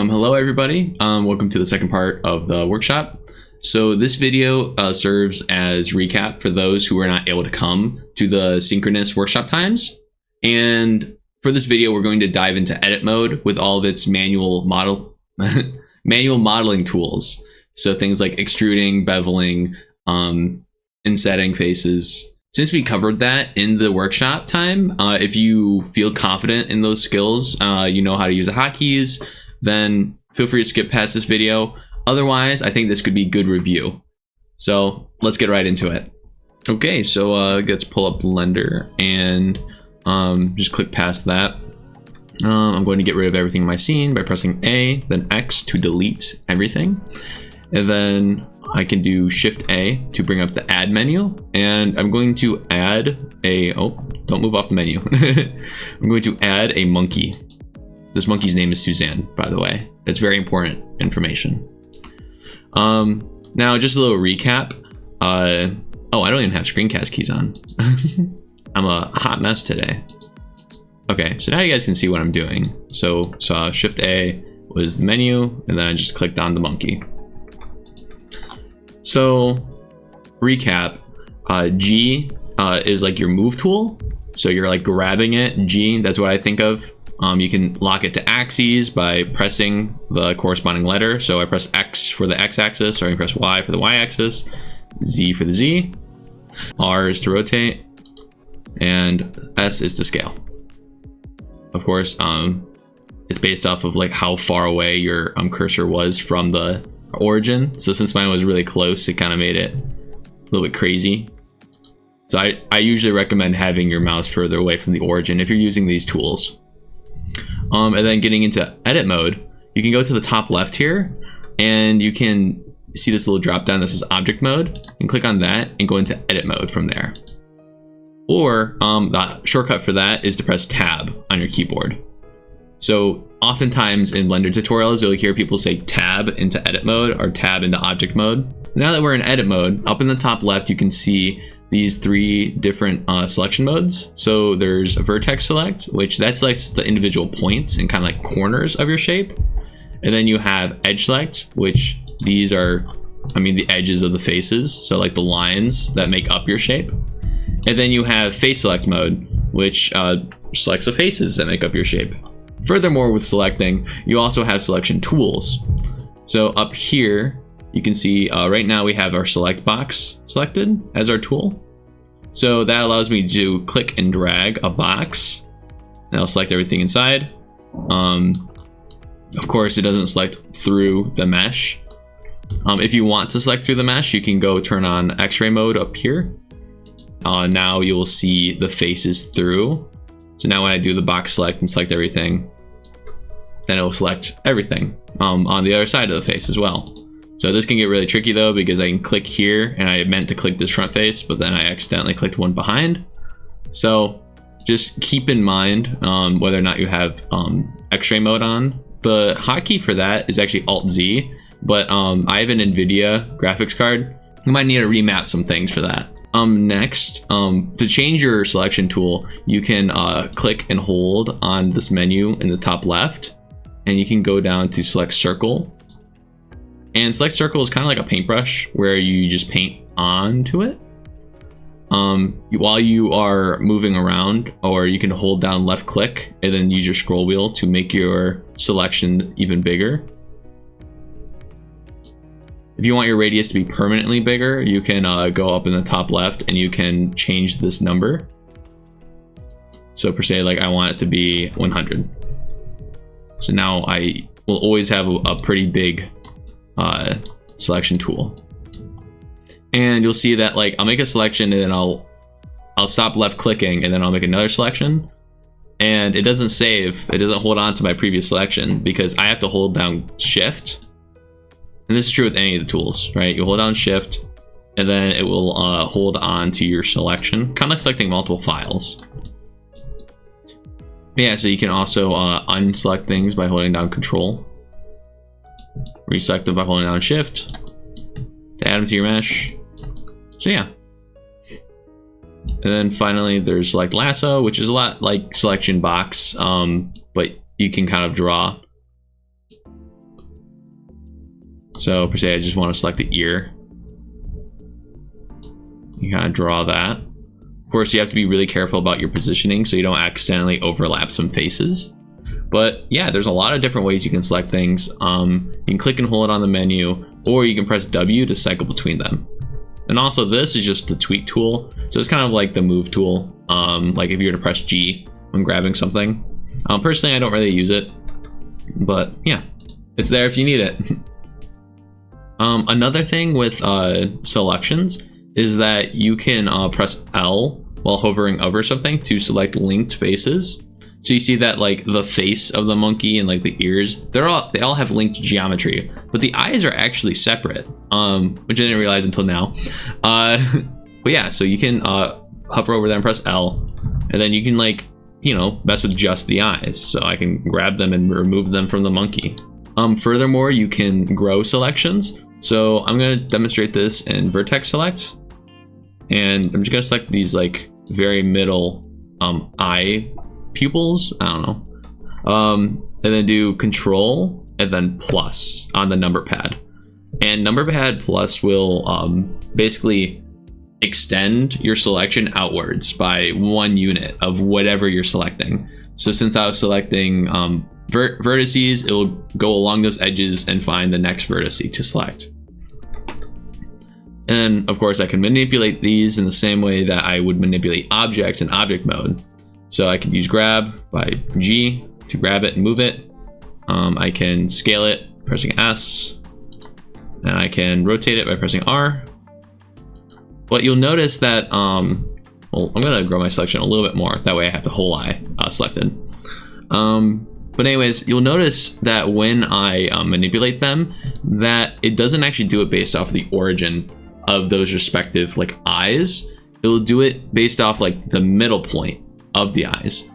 Hello everybody, welcome to the second part of the workshop. So this video serves as recap for those who are not able to come to the synchronous workshop times. And for this video, we're going to dive into edit mode with all of its manual modeling tools. So things like extruding, beveling, insetting faces. Since we covered that in the workshop time, if you feel confident in those skills, you know how to use the hotkeys, then feel free to skip past this video. Otherwise, I think this could be good review. So let's get right into it. Okay, so let's pull up Blender and just click past that. I'm going to get rid of everything in my scene by pressing A, then X to delete everything. And then I can do Shift A to bring up the add menu. And I'm going to add a, oh, don't move off the menu. I'm going to add a monkey. This monkey's name is Suzanne, by the way. It's very important information. Now just a little recap. Oh, I don't even have screencast keys on. I'm a hot mess today. Okay, so now you guys can see what I'm doing. So Shift A was the menu, and then I just clicked on the monkey. So recap, G is like your move tool. So you're like grabbing it, G, that's what I think of. You can lock it to axes by pressing the corresponding letter. So I press X for the X-axis, or I press Y for the Y-axis, Z for the Z, R is to rotate, and S is to scale. Of course, it's based off of like how far away your cursor was from the origin. So since mine was really close, it kind of made it a little bit crazy. So I usually recommend having your mouse further away from the origin if you're using these tools. And then getting into edit mode, you can go to the top left here and you can see this little drop down that says object mode, and click on that and go into edit mode from there. Or the shortcut for that is to press tab on your keyboard. So oftentimes in Blender tutorials, you'll hear people say tab into edit mode or tab into object mode. Now that we're in edit mode, up in the top left, you can see these three different selection modes. So there's a vertex select, which that selects the individual points and kind of like corners of your shape. And then you have edge select, which these are, the edges of the faces. So like the lines that make up your shape. And then you have face select mode, which selects the faces that make up your shape. Furthermore, with selecting, you also have selection tools. So up here, you can see right now we have our select box selected as our tool. So that allows me to click and drag a box, and I'll select everything inside. Of course, it doesn't select through the mesh. If you want to select through the mesh, you can go turn on X-ray mode up here. Now you will see the faces through. So now when I do the box select and select everything, then it will select everything on the other side of the face as well. So this can get really tricky though, because I can click here and I meant to click this front face, but then I accidentally clicked one behind. So just keep in mind whether or not you have X-ray mode on. The hotkey for that is actually Alt-Z, but I have an NVIDIA graphics card. You might need to remap some things for that. Next, to change your selection tool, you can click and hold on this menu in the top left, and you can go down to select circle. And select circle is kind of like a paintbrush where you just paint onto it while you are moving around, or you can hold down left click and then use your scroll wheel to make your selection even bigger. If you want your radius to be permanently bigger, you can go up in the top left and you can change this number. So per se, like I want it to be 100. So now I will always have a pretty big selection tool. And you'll see that like I'll make a selection and then I'll stop left clicking and then I'll make another selection. And it doesn't save, it doesn't hold on to my previous selection because I have to hold down Shift. And this is true with any of the tools, right? You hold down Shift and then it will hold on to your selection, kind of like selecting multiple files. Yeah, so you can also unselect things by holding down Control. Reselect them by holding down Shift to add them to your mesh. So yeah. And then finally there's like lasso, which is a lot like selection box, but you can kind of draw So per se, I just want to select the ear. You kind of draw that. Of course, you have to be really careful about your positioning so you don't accidentally overlap some faces. But yeah, there's a lot of different ways you can select things. You can click and hold it on the menu, or you can press W to cycle between them. And also this is just the tweak tool. So it's kind of like the move tool. Like if you were to press G when grabbing something. Personally, I don't really use it, but yeah, it's there if you need it. Another thing with selections is that you can press L while hovering over something to select linked faces. So you see that like the face of the monkey and like the ears, they all have linked geometry, but the eyes are actually separate, which I didn't realize until now. But yeah, so you can hover over there and press L, and then you can like, you know, mess with just the eyes. So I can grab them and remove them from the monkey. Furthermore, you can grow selections. So I'm going to demonstrate this in vertex select, and I'm just going to select these like very middle eye pupils, I don't know, and then do control and then plus on the number pad, and number pad plus will basically extend your selection outwards by 1 unit of whatever you're selecting. So since I was selecting vertices, it will go along those edges and find the next vertice to select. And of course I can manipulate these in the same way that I would manipulate objects in object mode. So I can use grab by G to grab it and move it. I can scale it pressing S, and I can rotate it by pressing R. But you'll notice that, well, I'm gonna grow my selection a little bit more. That way I have the whole eye selected. But anyways, you'll notice that when I manipulate them, that it doesn't actually do it based off the origin of those respective like eyes. It will do it based off like the middle point of the eyes.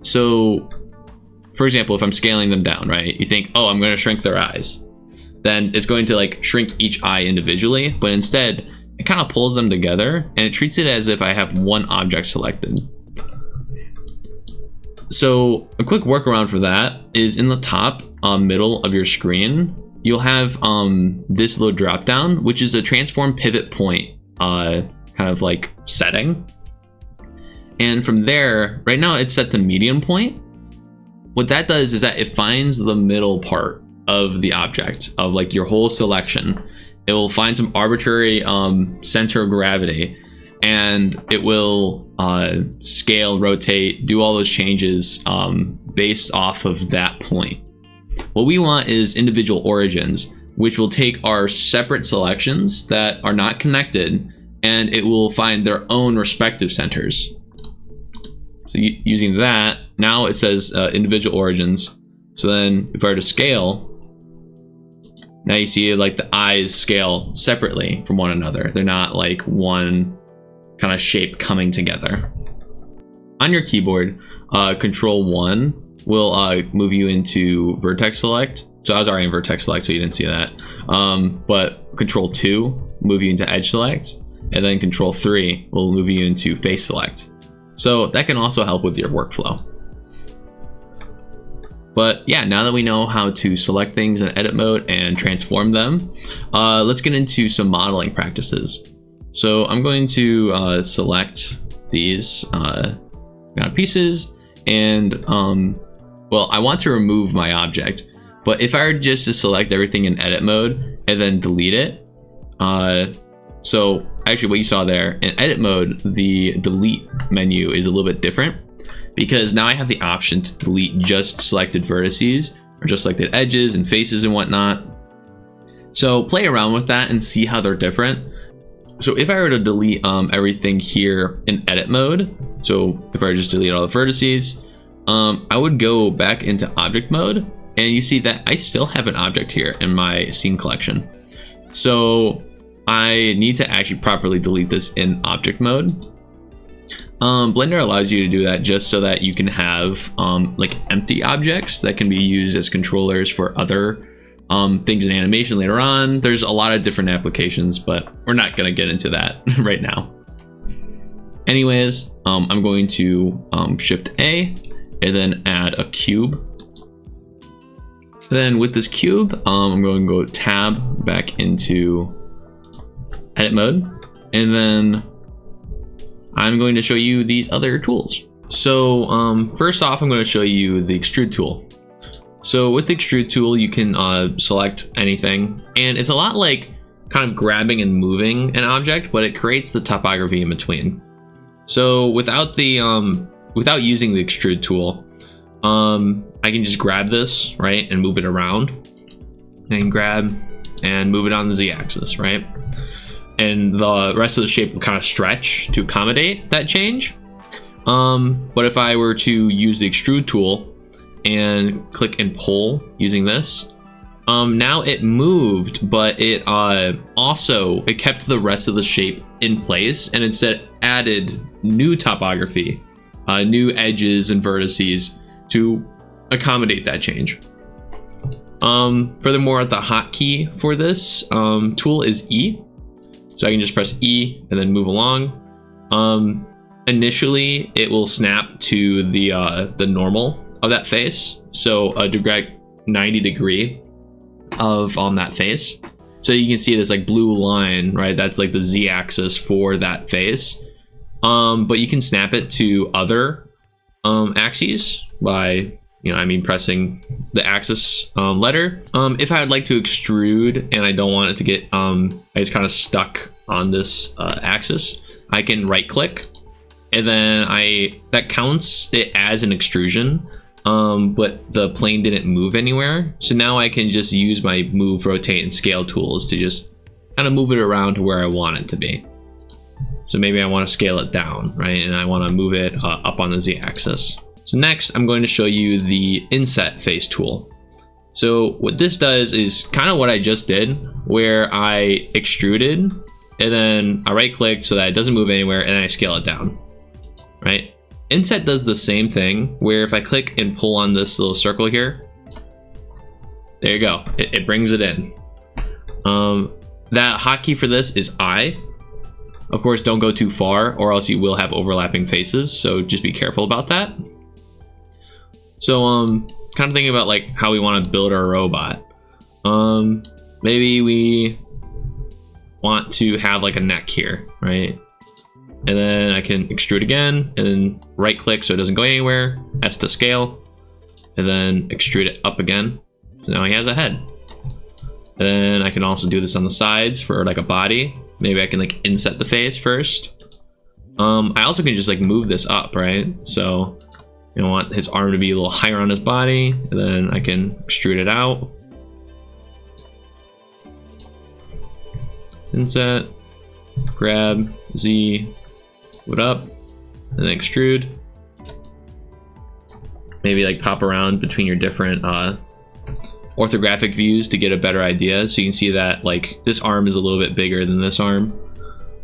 So for example, if I'm scaling them down, right, you think, oh, I'm going to shrink their eyes, then it's going to like shrink each eye individually, but instead it kind of pulls them together and it treats it as if I have one object selected. So a quick workaround for that is in the top middle of your screen, you'll have this little drop down, which is a transform pivot point kind of like setting. And from there, right now it's set to median point. What that does is that it finds the middle part of the object of like your whole selection. It will find some arbitrary center of gravity, and it will scale, rotate, do all those changes based off of that point. What we want is individual origins, which will take our separate selections that are not connected, and it will find their own respective centers. So using that, now it says individual origins. So then if I were to scale, now you see like the eyes scale separately from one another. They're not like one kind of shape coming together. On your keyboard, Control 1 will move you into vertex select. So I was already in vertex select, so you didn't see that. But Control 2 move you into edge select, and then Control 3 will move you into face select. So that can also help with your workflow. But yeah, now that we know how to select things in edit mode and transform them, let's get into some modeling practices. So I'm going to select these pieces, and well, I want to remove my object, but if I were just to select everything in edit mode and then delete it, so actually what you saw there in edit mode, the delete menu is a little bit different, because now I have the option to delete just selected vertices or just selected edges and faces and whatnot. So play around with that and see how they're different. So if I were to delete everything here in edit mode, so if I just delete all the vertices, I would go back into object mode, and you see that I still have an object here in my scene collection. So I need to actually properly delete this in object mode. Blender allows you to do that just so that you can have like empty objects that can be used as controllers for other things in animation later on. There's a lot of different applications, but we're not going to get into that right now. Anyways, I'm going to Shift A and then add a cube. Then with this cube, I'm going to go tab back into edit mode, and then I'm going to show you these other tools. So first off, I'm going to show you the Extrude Tool. So with the Extrude Tool, you can select anything, and it's a lot like kind of grabbing and moving an object, but it creates the topography in between. So without using the Extrude Tool, I can just grab this, right, and move it around, and grab and move it on the Z-axis, right? And the rest of the shape will kind of stretch to accommodate that change. But if I were to use the Extrude Tool and click and pull using this, now it moved, but it kept the rest of the shape in place, and instead added new topography, new edges and vertices to accommodate that change. Furthermore, the hotkey for this tool is E. So I can just press E and then move along. Initially, it will snap to the normal of that face. So a 90 degree of that face. So you can see this like blue line, right? That's like the Z axis for that face. But you can snap it to other axes by pressing the axis letter. If I would like to extrude and I don't want it to get it's kind of stuck on this axis, I can right click, and then that counts it as an extrusion, but the plane didn't move anywhere. So now I can just use my move, rotate, and scale tools to just kind of move it around to where I want it to be. So maybe I want to scale it down, right? And I want to move it up on the Z axis. So next, I'm going to show you the Inset Face tool. So what this does is kind of what I just did, where I extruded and then I right clicked so that it doesn't move anywhere, and then I scale it down, right? Inset does the same thing, where if I click and pull on this little circle here, there you go, it brings it in. That hotkey for this is I. Of course, don't go too far or else you will have overlapping faces, so just be careful about that. So kind of thinking about like how we want to build our robot. Maybe we want to have like a neck here, right? And then I can extrude again, and then right click so it doesn't go anywhere, S to scale, and then extrude it up again. So now he has a head. And then I can also do this on the sides for like a body. Maybe I can like inset the face first. I also can just like move this up, right? So I want his arm to be a little higher on his body, and then I can extrude it out. Inset, grab, Z, put up, and then extrude. Maybe like pop around between your different orthographic views to get a better idea. So you can see that like this arm is a little bit bigger than this arm.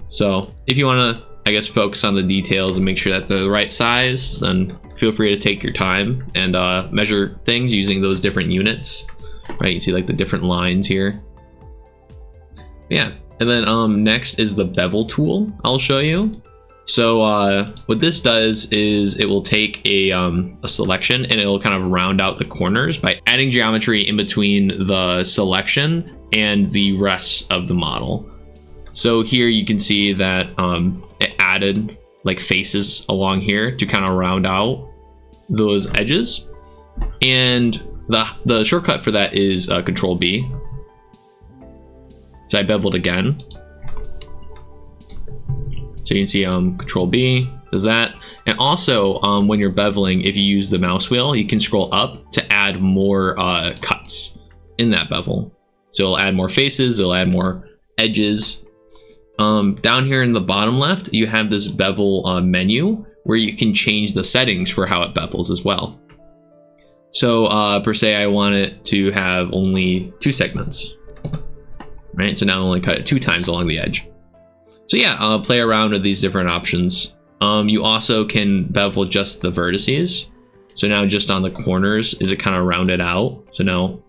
So if you want to, I guess, focus on the details and make sure that they're the right size, then feel free to take your time and measure things using those different units, right? You can see like the different lines here. Yeah, and then next is the Bevel Tool I'll show you. So what this does is it will take a selection and it'll kind of round out the corners by adding geometry in between the selection and the rest of the model. So here you can see that it added like faces along here to kind of round out those edges. And the shortcut for that is Control B. So I beveled again. So you can see Control B does that. And also when you're beveling, if you use the mouse wheel, you can scroll up to add more cuts in that bevel. So it'll add more faces, it'll add more edges. Down here in the bottom left, you have this bevel menu where you can change the settings for how it bevels as well. So per se, I want it to have only 2 segments, right? So now I'll only cut it 2 times along the edge. So yeah, play around with these different options. You also can bevel just the vertices. So now just on the corners, is it kind of rounded out? So now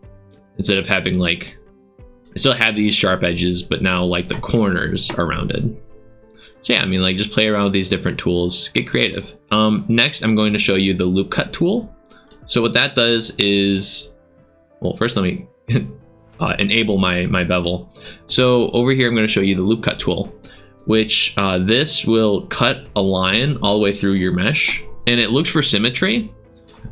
instead of having like, I still have these sharp edges, but now like the corners are rounded. So yeah, I mean, like just play around with these different tools, get creative. Next, I'm going to show you the Loop Cut tool. So what that does is, well, first let me enable my bevel. So over here, I'm going to show you the loop cut tool, which this will cut a line all the way through your mesh, and it looks for symmetry.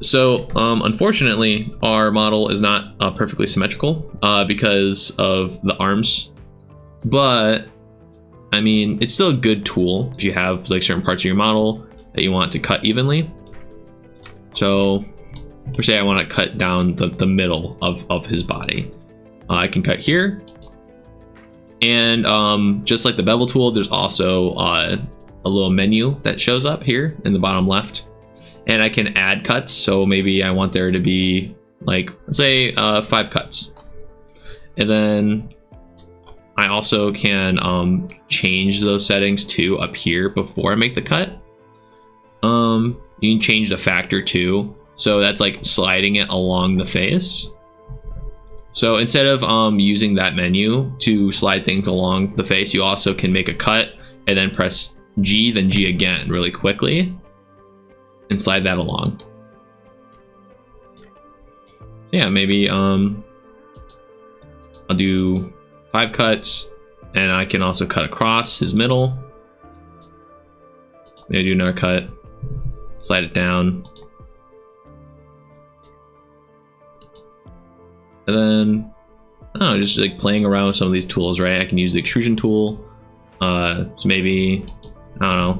So unfortunately, our model is not perfectly symmetrical because of the arms, but I mean, it's still a good tool if you have like certain parts of your model that you want to cut evenly. So per se, I want to cut down the middle of his body. I can cut here. And just like the bevel tool, there's also a little menu that shows up here in the bottom left. And I can add cuts. So maybe I want there to be like, let's say 5 cuts. And then I also can change those settings to up here before I make the cut. You can change the factor too. So that's like sliding it along the face. So instead of using that menu to slide things along the face, you also can make a cut and then press G, then G again really quickly and slide that along. Yeah, maybe I'll do 5 cuts, and I can also cut across his middle. Maybe do another cut, slide it down. And then, I don't know, just like playing around with some of these tools, right? I can use the extrusion tool. So maybe, I don't know.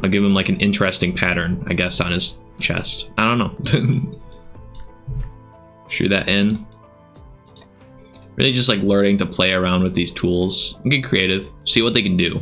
I'll give him like an interesting pattern, I guess, on his chest. I don't know. Shoot that in. Really just like learning to play around with these tools and get creative, see what they can do.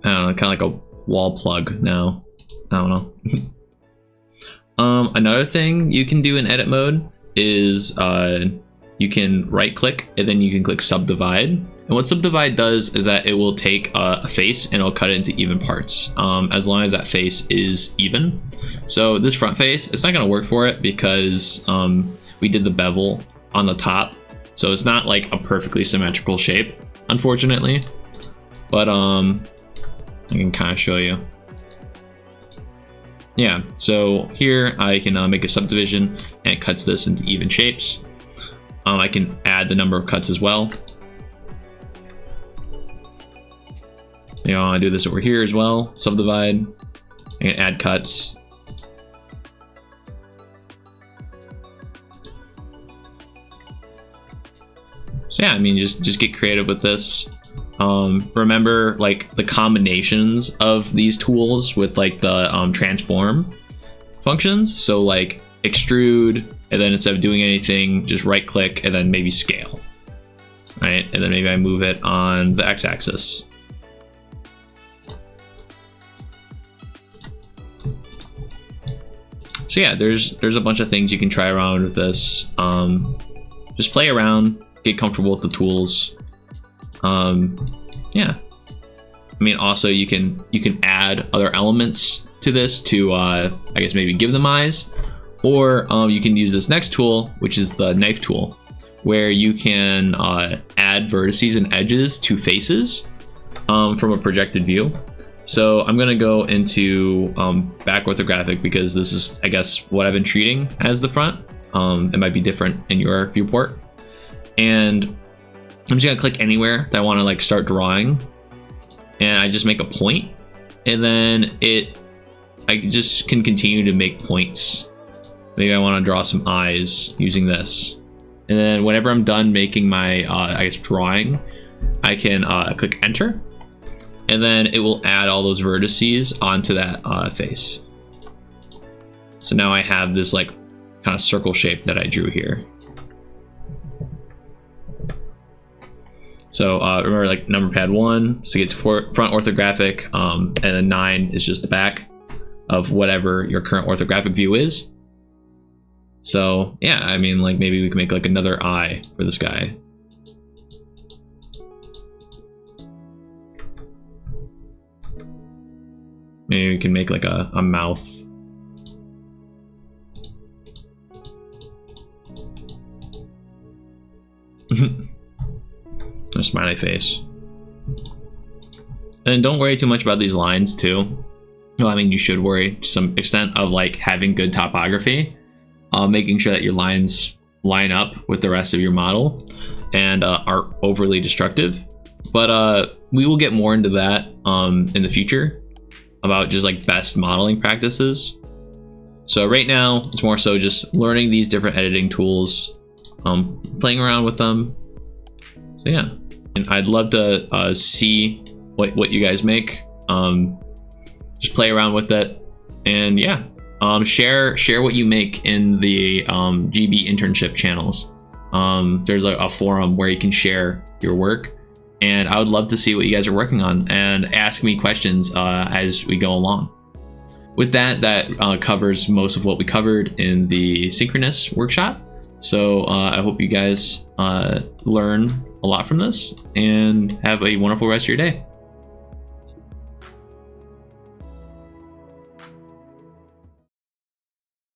I don't know, kind of like a wall plug now. I don't know. Another thing you can do in edit mode is you can right click and then you can click subdivide. And what subdivide does is that it will take a face and it'll cut it into even parts, as long as that face is even. So this front face, it's not going to work for it because we did the bevel on the top. So it's not like a perfectly symmetrical shape, unfortunately. But I can kind of show you. Yeah, so here I can make a subdivision and it cuts this into even shapes. I can add the number of cuts as well. You know, I do this over here as well. Subdivide. I can add cuts. So yeah, I mean, just get creative with this. Remember like the combinations of these tools with like the transform functions. So like extrude, and then instead of doing anything, just right click and then maybe scale, right? And then maybe I move it on the x-axis. So yeah, there's a bunch of things you can try around with this. Just play around, get comfortable with the tools. Yeah, I mean, also you can add other elements to this to I guess maybe give them eyes, or you can use this next tool, which is the knife tool, where you can add vertices and edges to faces from a projected view. So I'm gonna go into back orthographic because this is, I guess, what I've been treating as the front. It might be different in your viewport, and I'm just gonna click anywhere that I want to like start drawing, and I just make a point, and then I just can continue to make points. Maybe I want to draw some eyes using this, and then whenever I'm done making my I guess drawing, I can click enter, and then it will add all those vertices onto that face. So now I have this like kind of circle shape that I drew here. So remember, like number pad 1 is to get to front orthographic, and then 9 is just the back of whatever your current orthographic view is. So yeah, I mean, like maybe we can make like another eye for this guy. Maybe we can make like a mouth. A smiley face. And don't worry too much about these lines too. Well, I mean, you should worry to some extent of like having good topography, making sure that your lines line up with the rest of your model and aren't overly destructive. But we will get more into that in the future about just like best modeling practices. So right now it's more so just learning these different editing tools, playing around with them. So yeah, and I'd love to see what you guys make. Just play around with it, and yeah, share what you make in the GB internship channels. There's a forum where you can share your work, and I would love to see what you guys are working on and ask me questions as we go along. With that covers most of what we covered in the synchronous workshop. So I hope you guys learn a lot from this and have a wonderful rest of your day.